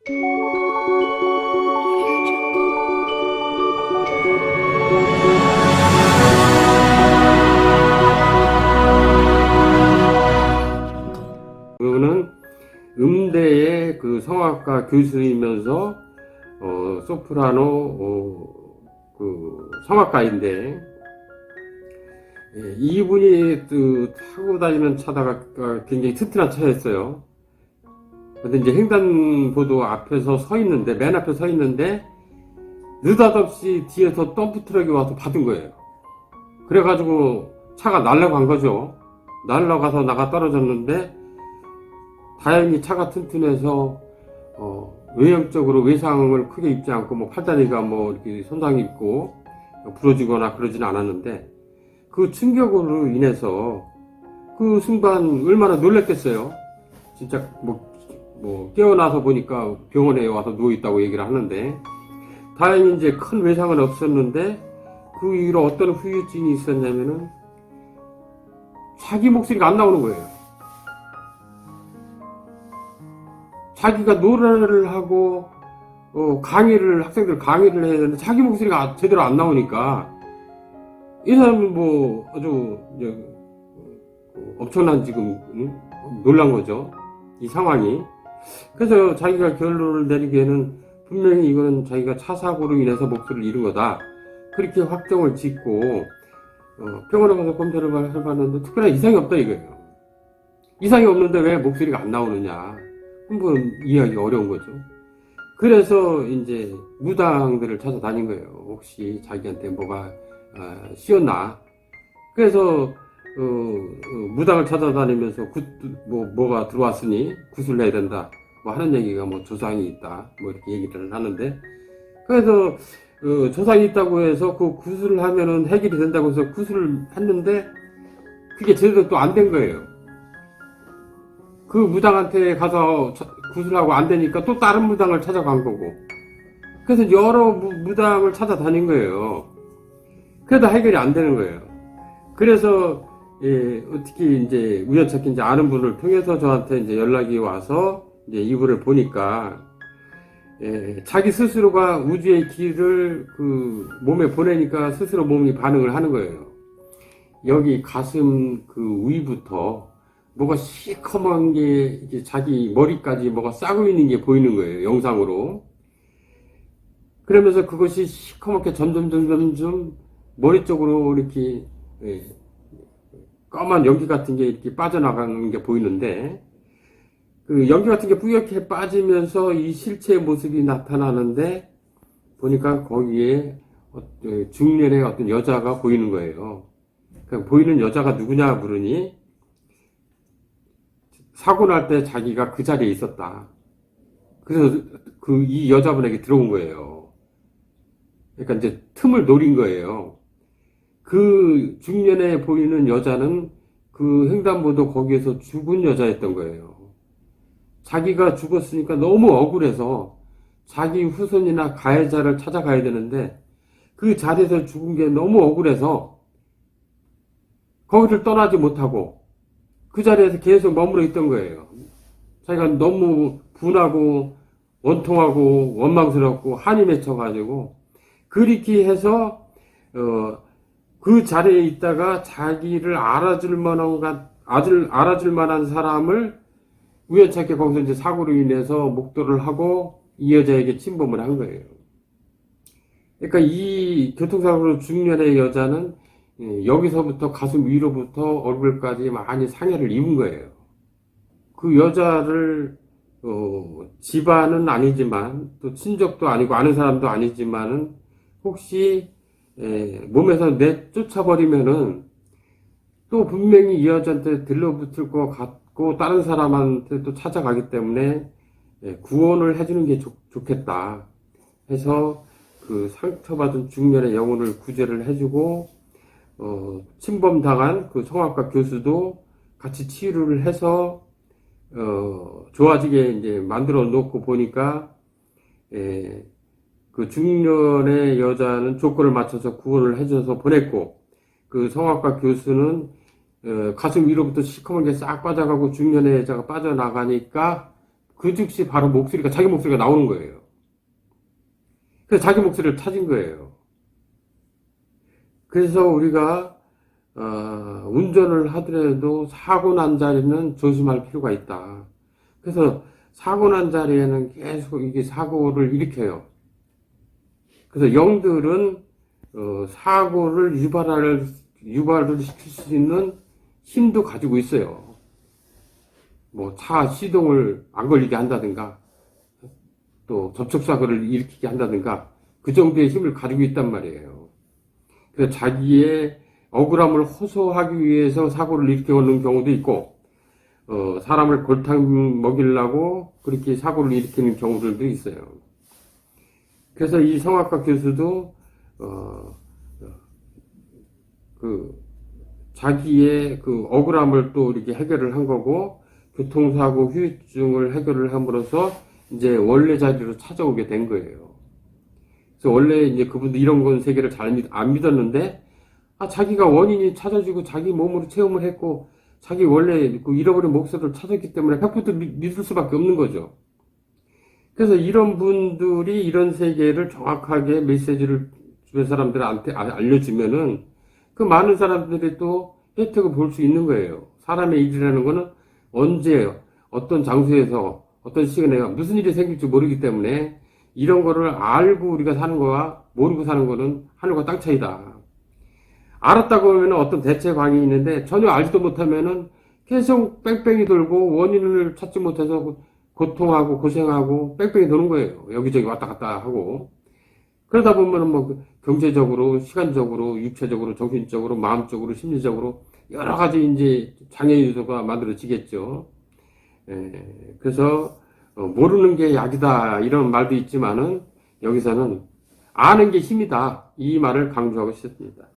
그거는 음대의 그 성악가 교수이면서 소프라노 그 성악가인데, 이분이 타고 다니는 차가 굉장히 튼튼한 차였어요. 근데 이제 횡단보도 앞에서 서 있는데, 맨 앞에 서 있는데, 느닷없이 뒤에서 덤프트럭이 와서 받은 거예요. 그래가지고 차가 날아간 거죠. 날아가서 나가 떨어졌는데, 다행히 차가 튼튼해서, 외형적으로 외상을 크게 입지 않고, 뭐 팔다리가 뭐 이렇게 손상이 있고, 부러지거나 그러지는 않았는데, 그 충격으로 인해서 그 순간 얼마나 놀랬겠어요. 진짜 깨어나서 보니까 병원에 와서 누워있다고 얘기를 하는데, 다행히 이제 큰 외상은 없었는데, 그 이후로 어떤 후유증이 있었냐면은 자기 목소리가 안 나오는 거예요. 자기가 노래를 하고 학생들 강의를 해야 되는데 자기 목소리가 제대로 안 나오니까 이 사람은 뭐 아주 엄청난 지금 놀란 거죠. 이 상황이. 그래서 자기가 결론을 내리기에는 분명히 이거는 자기가 차 사고로 인해서 목소리를 잃은 거다. 그렇게 확정을 짓고 병원에 가서 검사를 해봤는데 특별한 이상이 없다 이거예요. 이상이 없는데 왜 목소리가 안 나오느냐. 한번 이해하기 어려운 거죠. 그래서 이제 무당들을 찾아다닌 거예요. 혹시 자기한테 뭐가 씌었나. 그래서 무당을 찾아다니면서 뭐가 들어왔으니 구슬해야 된다. 뭐 하는 얘기가 뭐 조상이 있다. 뭐 이렇게 얘기를 하는데, 그래서 조상이 있다고 해서 그 구슬을 하면은 해결이 된다고 해서 구슬을 했는데 그게 제대로 또 안 된 거예요. 그 무당한테 가서 구슬하고 안 되니까 또 다른 무당을 찾아간 거고. 그래서 여러 무당을 찾아다닌 거예요. 그래도 해결이 안 되는 거예요. 그래서 어떻게 이제 우연찮게 이제 아는 분을 통해서 저한테 이제 연락이 와서 이제 이분을 보니까 자기 스스로가 우주의 길을 그 몸에 보내니까 스스로 몸이 반응을 하는 거예요. 여기 가슴 그 위부터 뭐가 시커먼 게 이게 자기 머리까지 뭐가 싸고 있는 게 보이는 거예요. 영상으로. 그러면서 그것이 시커멓게 점점 머리 쪽으로 이렇게 까만 연기 같은 게 이렇게 빠져나가는 게 보이는데, 그 연기 같은 게 뿌옇게 빠지면서 이 실체의 모습이 나타나는데 보니까 거기에 중년의 어떤 여자가 보이는 거예요. 그러니까 보이는 여자가 누구냐 물으니 사고 날 때 자기가 그 자리에 있었다. 그래서 이 여자분에게 들어온 거예요. 그러니까 이제 틈을 노린 거예요. 그 중년에 보이는 여자는 그 횡단보도 거기에서 죽은 여자였던 거예요. 자기가 죽었으니까 너무 억울해서 자기 후손이나 가해자를 찾아가야 되는데 그 자리에서 죽은 게 너무 억울해서 거기를 떠나지 못하고 그 자리에서 계속 머물러 있던 거예요. 자기가 너무 분하고 원통하고 원망스럽고 한이 맺혀가지고 그렇게 해서 그 자리에 있다가 자기를 알아줄 만한 사람을 우연찮게 거기서 이제 사고로 인해서 목도를 하고 이 여자에게 침범을 한 거예요. 그러니까 이 교통사고로 중년의 여자는 여기서부터 가슴 위로부터 얼굴까지 많이 상해를 입은 거예요. 그 여자를 집안은 아니지만 또 친족도 아니고 아는 사람도 아니지만은 혹시 몸에서 내쫓아버리면은 또 분명히 이 여자한테 들러붙을 것 같고 다른 사람한테 또 찾아가기 때문에 구원을 해주는 게 좋겠다 해서 그 상처받은 중년의 영혼을 구제를 해주고 침범당한 그 성악가 교수도 같이 치유를 해서 좋아지게 이제 만들어 놓고 보니까 그 중년의 여자는 조건을 맞춰서 구원을 해줘서 보냈고 그 성악가 교수는 가슴 위로부터 시커먼 게 싹 빠져가고 중년의 여자가 빠져나가니까 그 즉시 바로 목소리가, 자기 목소리가 나오는 거예요. 그래서 자기 목소리를 찾은 거예요. 그래서 우리가 운전을 하더라도 사고 난 자리는 조심할 필요가 있다. 그래서 사고 난 자리에는 계속 이게 사고를 일으켜요. 그래서 영들은 사고를 유발을 시킬 수 있는 힘도 가지고 있어요. 뭐 차 시동을 안 걸리게 한다든가, 또 접촉사고를 일으키게 한다든가, 그 정도의 힘을 가지고 있단 말이에요. 그래서 자기의 억울함을 호소하기 위해서 사고를 일으켜오는 경우도 있고, 사람을 골탕 먹이려고 그렇게 사고를 일으키는 경우들도 있어요. 그래서 이 성악과 교수도, 자기의 그 억울함을 또 이렇게 해결을 한 거고, 교통사고 후유증을 해결을 함으로써 이제 원래 자리로 찾아오게 된 거예요. 그래서 원래 이제 그분도 이런 건 세계를 잘 안 믿었는데, 자기가 원인이 찾아지고 자기 몸으로 체험을 했고, 자기 원래 그 잃어버린 목소리를 찾았기 때문에 100% 믿을 수밖에 없는 거죠. 그래서 이런 분들이 이런 세계를 정확하게 메시지를 주변 사람들한테 알려주면은 그 많은 사람들이 또 혜택을 볼 수 있는 거예요. 사람의 일이라는 거는 언제, 어떤 장소에서, 어떤 시간에 무슨 일이 생길지 모르기 때문에 이런 거를 알고 우리가 사는 거와 모르고 사는 거는 하늘과 땅 차이다. 알았다고 하면 어떤 대체 방이 있는데 전혀 알지도 못하면은 계속 뺑뺑이 돌고 원인을 찾지 못해서 고통하고 고생하고 뺑뺑이 도는 거예요. 여기저기 왔다 갔다 하고. 그러다 보면은 뭐 경제적으로, 시간적으로, 육체적으로, 정신적으로, 마음적으로, 심리적으로 여러 가지 이제 장애 요소가 만들어지겠죠. 그래서 모르는 게 약이다 이런 말도 있지만은 여기서는 아는 게 힘이다 이 말을 강조하고 싶습니다.